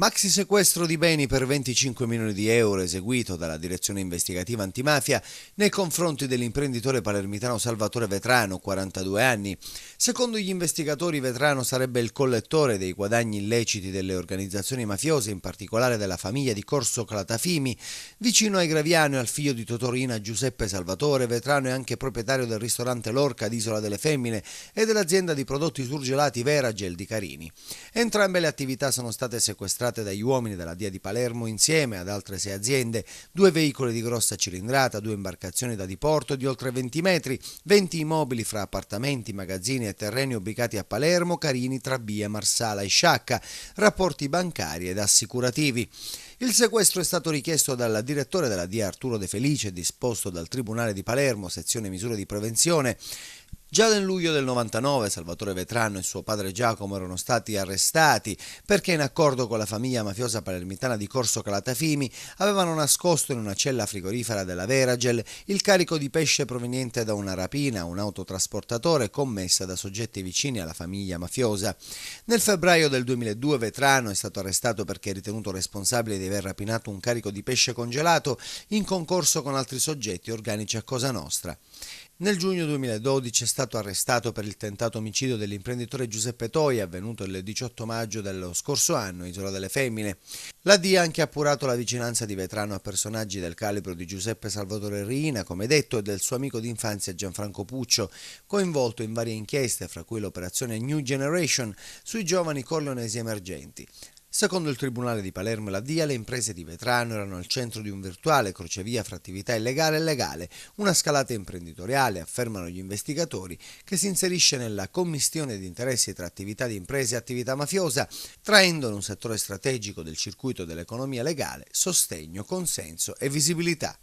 Maxi sequestro di beni per 25 milioni di euro eseguito dalla Direzione Investigativa Antimafia nei confronti dell'imprenditore palermitano Salvatore Vetrano, 42 anni. Secondo gli investigatori, Vetrano sarebbe il collettore dei guadagni illeciti delle organizzazioni mafiose, in particolare della famiglia di Corso Calatafimi. Vicino ai Graviano e al figlio di Totorina, Giuseppe Salvatore, Vetrano è anche proprietario del ristorante Lorca d'Isola delle Femmine e dell'azienda di prodotti surgelati Veragel di Carini. Entrambe le attività sono state sequestrate dagli uomini della DIA di Palermo insieme ad altre 6 aziende, 2 veicoli di grossa cilindrata, 2 imbarcazioni da diporto di oltre 20 metri, 20 immobili fra appartamenti, magazzini e terreni ubicati a Palermo, Carini, Trabia, Marsala e Sciacca, rapporti bancari ed assicurativi. Il sequestro è stato richiesto dal direttore della DIA Arturo De Felice e disposto dal Tribunale di Palermo, sezione misure di prevenzione. Già nel luglio del 99 Salvatore Vetrano e suo padre Giacomo erano stati arrestati perché, in accordo con la famiglia mafiosa palermitana di Corso Calatafimi, avevano nascosto in una cella frigorifera della Veragel il carico di pesce proveniente da una rapina a un autotrasportatore commessa da soggetti vicini alla famiglia mafiosa. Nel febbraio del 2002 Vetrano è stato arrestato perché è ritenuto responsabile di aver rapinato un carico di pesce congelato in concorso con altri soggetti organici a Cosa Nostra. Nel giugno 2012 è stato arrestato per il tentato omicidio dell'imprenditore Giuseppe Toi, avvenuto il 18 maggio dello scorso anno, Isola delle Femmine. La DIA ha anche appurato la vicinanza di Vetrano a personaggi del calibro di Giuseppe Salvatore Riina, come detto, e del suo amico d'infanzia Gianfranco Puccio, coinvolto in varie inchieste, fra cui l'operazione New Generation sui giovani corleonesi emergenti. Secondo il Tribunale di Palermo e la DIA, le imprese di Vetrano erano al centro di un virtuale crocevia fra attività illegale e legale, una scalata imprenditoriale, affermano gli investigatori, che si inserisce nella commistione di interessi tra attività di imprese e attività mafiosa, traendo in un settore strategico del circuito dell'economia legale sostegno, consenso e visibilità.